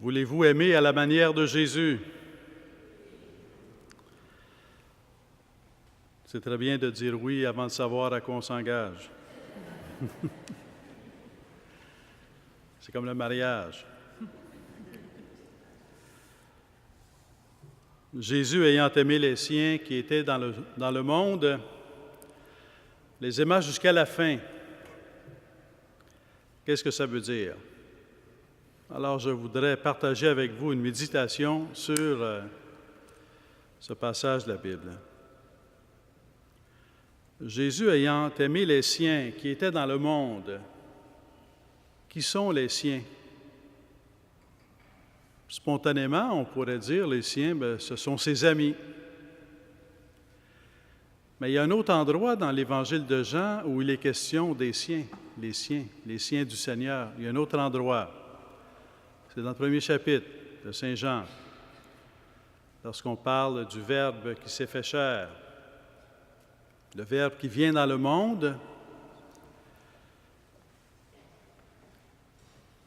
Voulez-vous aimer à la manière de Jésus? C'est très bien de dire oui avant de savoir à quoi on s'engage. C'est comme le mariage. Jésus, ayant aimé les siens qui étaient dans le monde, les aima jusqu'à la fin. Qu'est-ce que ça veut dire? Alors, je voudrais partager avec vous une méditation sur ce passage de la Bible. Jésus ayant aimé les siens qui étaient dans le monde, qui sont les siens? Spontanément, on pourrait dire les siens, ce sont ses amis. Mais il y a un autre endroit dans l'Évangile de Jean où il est question des siens, les siens du Seigneur. Il y a un autre endroit. C'est dans le premier chapitre de Saint Jean, lorsqu'on parle du Verbe qui s'est fait chair, le Verbe qui vient dans le monde.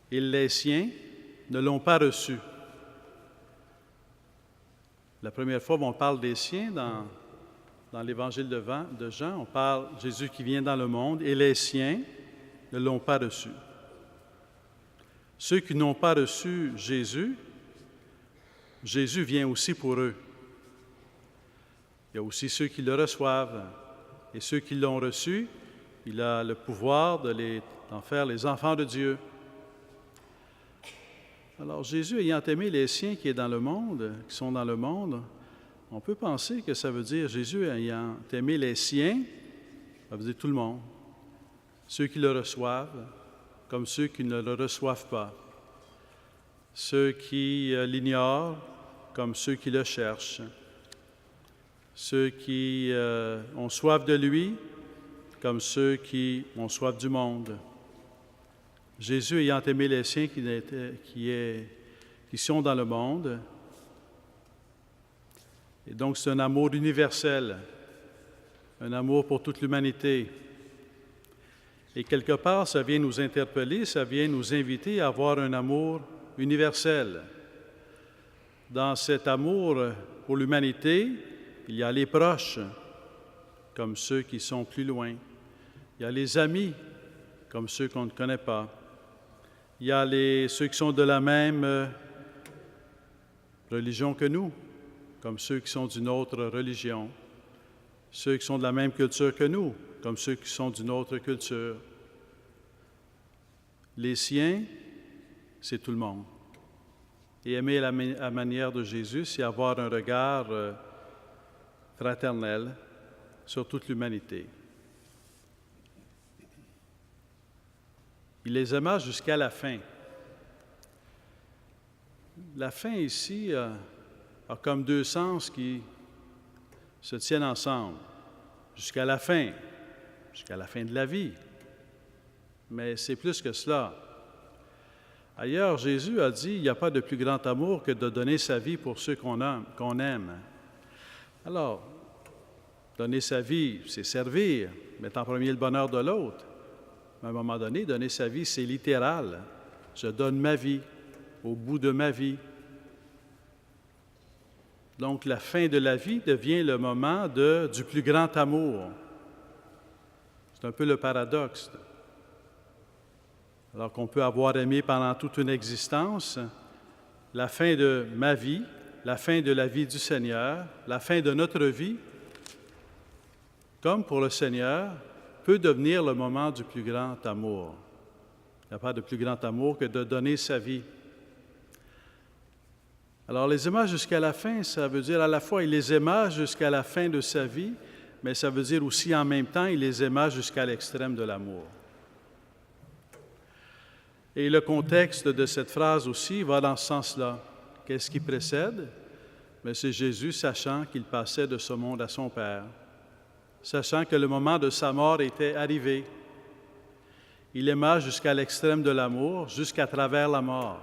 Et les siens ne l'ont pas reçu. La première fois, on parle des siens dans l'Évangile de Jean. On parle de Jésus qui vient dans le monde et les siens ne l'ont pas reçu. Ceux qui n'ont pas reçu Jésus, Jésus vient aussi pour eux. Il y a aussi ceux qui le reçoivent. Et ceux qui l'ont reçu, il a le pouvoir d'en faire les enfants de Dieu. Alors, Jésus ayant aimé les siens qui sont dans le monde, on peut penser que ça veut dire Jésus ayant aimé les siens, ça veut dire tout le monde. Ceux qui le reçoivent, comme ceux qui ne le reçoivent pas. Ceux qui l'ignorent, comme ceux qui le cherchent. Ceux qui ont soif de lui, comme ceux qui ont soif du monde. Jésus ayant aimé les siens qui sont dans le monde. Et donc, c'est un amour universel, un amour pour toute l'humanité. Et quelque part, ça vient nous interpeller, ça vient nous inviter à avoir un amour universel. Dans cet amour pour l'humanité, il y a les proches, comme ceux qui sont plus loin. Il y a les amis, comme ceux qu'on ne connaît pas. Il y a ceux qui sont de la même religion que nous, comme ceux qui sont d'une autre religion. Ceux qui sont de la même culture que nous, comme ceux qui sont d'une autre culture. Les siens, c'est tout le monde. Et aimer à la manière de Jésus, c'est avoir un regard fraternel sur toute l'humanité. Il les aima jusqu'à la fin. La fin ici a comme deux sens qui se tiennent ensemble. Jusqu'à la fin de la vie. Mais c'est plus que cela. Ailleurs, Jésus a dit, il n'y a pas de plus grand amour que de donner sa vie pour ceux qu'on aime. Alors, donner sa vie, c'est servir, mettre en premier le bonheur de l'autre. Mais à un moment donné, donner sa vie, c'est littéral. Je donne ma vie, au bout de ma vie. Donc, la fin de la vie devient le moment du plus grand amour. C'est un peu le paradoxe. Alors qu'on peut avoir aimé pendant toute une existence, la fin de ma vie, la fin de la vie du Seigneur, la fin de notre vie, comme pour le Seigneur, peut devenir le moment du plus grand amour. Il n'y a pas de plus grand amour que de donner sa vie. Alors, les aima jusqu'à la fin, ça veut dire à la fois, il les aima jusqu'à la fin de sa vie, mais ça veut dire aussi en même temps, il les aima jusqu'à l'extrême de l'amour. Et le contexte de cette phrase aussi va dans ce sens-là. Qu'est-ce qui précède? Mais c'est Jésus sachant qu'il passait de ce monde à son Père, sachant que le moment de sa mort était arrivé. Il aima jusqu'à l'extrême de l'amour, jusqu'à travers la mort.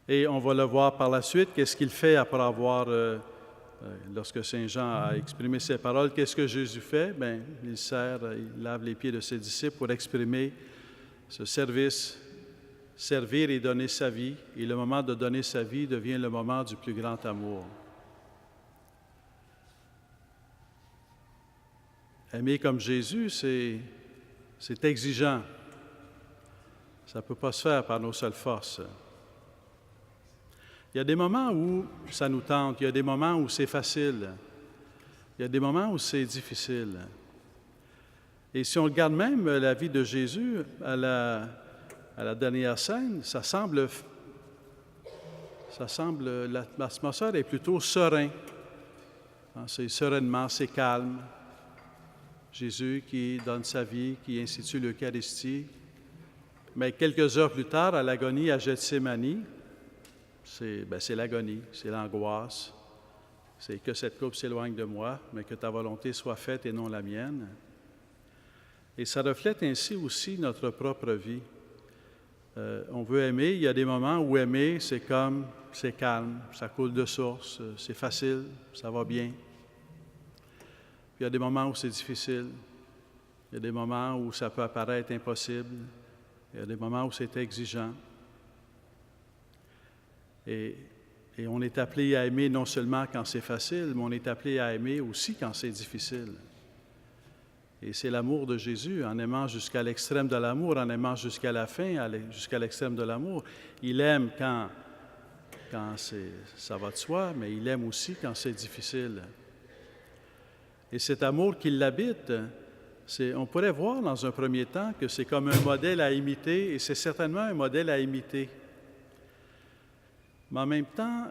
Et on va le voir par la suite, qu'est-ce qu'il fait après avoir, lorsque Saint Jean a exprimé ces paroles, qu'est-ce que Jésus fait? Bien, il lave les pieds de ses disciples pour exprimer ce service servir et donner sa vie, et le moment de donner sa vie devient le moment du plus grand amour. Aimer comme Jésus, c'est exigeant. Ça ne peut pas se faire par nos seules forces. Il y a des moments où ça nous tente, il y a des moments où c'est facile, il y a des moments où c'est difficile. Et si on regarde même la vie de Jésus à la dernière scène, l'atmosphère est plutôt sereine. C'est sereinement, c'est calme. Jésus qui donne sa vie, qui institue l'Eucharistie. Mais quelques heures plus tard, à l'agonie à Gethsémani, c'est l'agonie, c'est l'angoisse. C'est que cette coupe s'éloigne de moi, mais que ta volonté soit faite et non la mienne. Et ça reflète ainsi aussi notre propre vie. On veut aimer, il y a des moments où aimer, c'est calme, ça coule de source, c'est facile, ça va bien. Puis il y a des moments où c'est difficile, il y a des moments où ça peut apparaître impossible, il y a des moments où c'est exigeant. Et on est appelé à aimer non seulement quand c'est facile, mais on est appelé à aimer aussi quand c'est difficile. Et c'est l'amour de Jésus, en aimant jusqu'à l'extrême de l'amour, en aimant jusqu'à la fin, jusqu'à l'extrême de l'amour. Il aime quand ça va de soi, mais il aime aussi quand c'est difficile. Et cet amour qui l'habite, on pourrait voir dans un premier temps que c'est comme un modèle à imiter, et c'est certainement un modèle à imiter. Mais en même temps,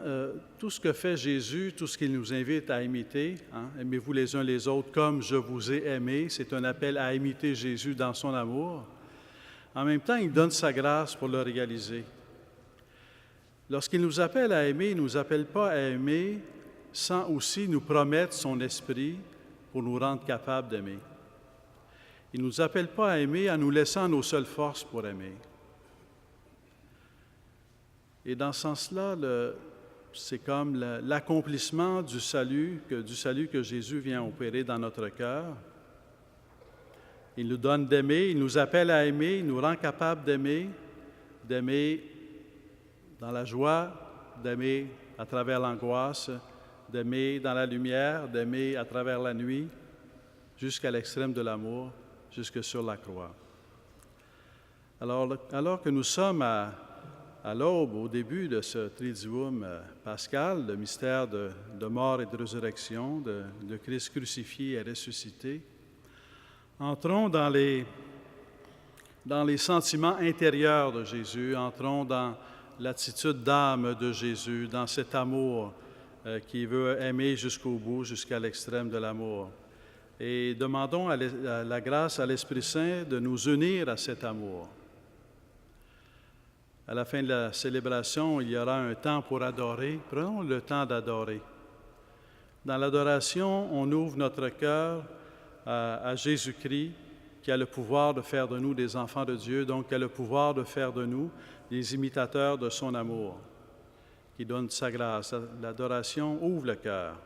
tout ce que fait Jésus, tout ce qu'il nous invite à imiter, aimez-vous les uns les autres comme je vous ai aimé, c'est un appel à imiter Jésus dans son amour. En même temps, il donne sa grâce pour le réaliser. Lorsqu'il nous appelle à aimer, il ne nous appelle pas à aimer sans aussi nous promettre son esprit pour nous rendre capables d'aimer. Il ne nous appelle pas à aimer en nous laissant nos seules forces pour aimer. Et dans ce sens-là, c'est comme l'accomplissement du salut que Jésus vient opérer dans notre cœur. Il nous donne d'aimer, il nous appelle à aimer, il nous rend capables d'aimer dans la joie, d'aimer à travers l'angoisse, d'aimer dans la lumière, d'aimer à travers la nuit, jusqu'à l'extrême de l'amour, jusque sur la croix. Alors que nous sommes à l'aube, au début de ce Triduum pascal, le mystère de mort et de résurrection, de Christ crucifié et ressuscité, entrons dans les sentiments intérieurs de Jésus, entrons dans l'attitude d'âme de Jésus, dans cet amour qui veut aimer jusqu'au bout, jusqu'à l'extrême de l'amour. Et demandons à la grâce à l'Esprit Saint de nous unir à cet amour. À la fin de la célébration, il y aura un temps pour adorer. Prenons le temps d'adorer. Dans l'adoration, on ouvre notre cœur à Jésus-Christ, qui a le pouvoir de faire de nous des enfants de Dieu, donc qui a le pouvoir de faire de nous des imitateurs de son amour, qui donne sa grâce. L'adoration ouvre le cœur.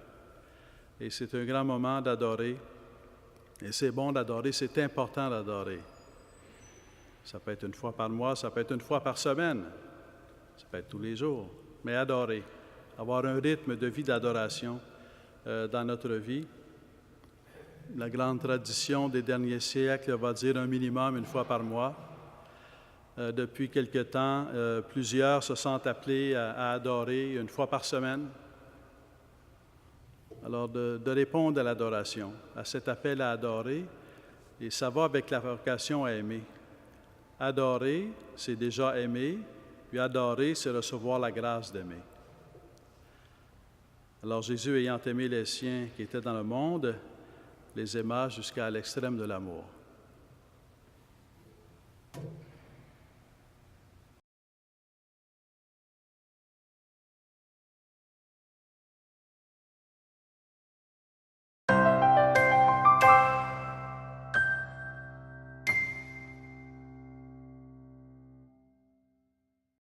Et c'est un grand moment d'adorer. Et c'est bon d'adorer, c'est important d'adorer. Ça peut être une fois par mois, ça peut être une fois par semaine, ça peut être tous les jours. Mais adorer, avoir un rythme de vie d'adoration dans notre vie. La grande tradition des derniers siècles va dire un minimum une fois par mois. Depuis quelque temps, plusieurs se sont appelés à adorer une fois par semaine. Alors, de répondre à l'adoration, à cet appel à adorer, et ça va avec la vocation à aimer. Adorer, c'est déjà aimer, puis adorer, c'est recevoir la grâce d'aimer. Alors Jésus, ayant aimé les siens qui étaient dans le monde, les aima jusqu'à l'extrême de l'amour.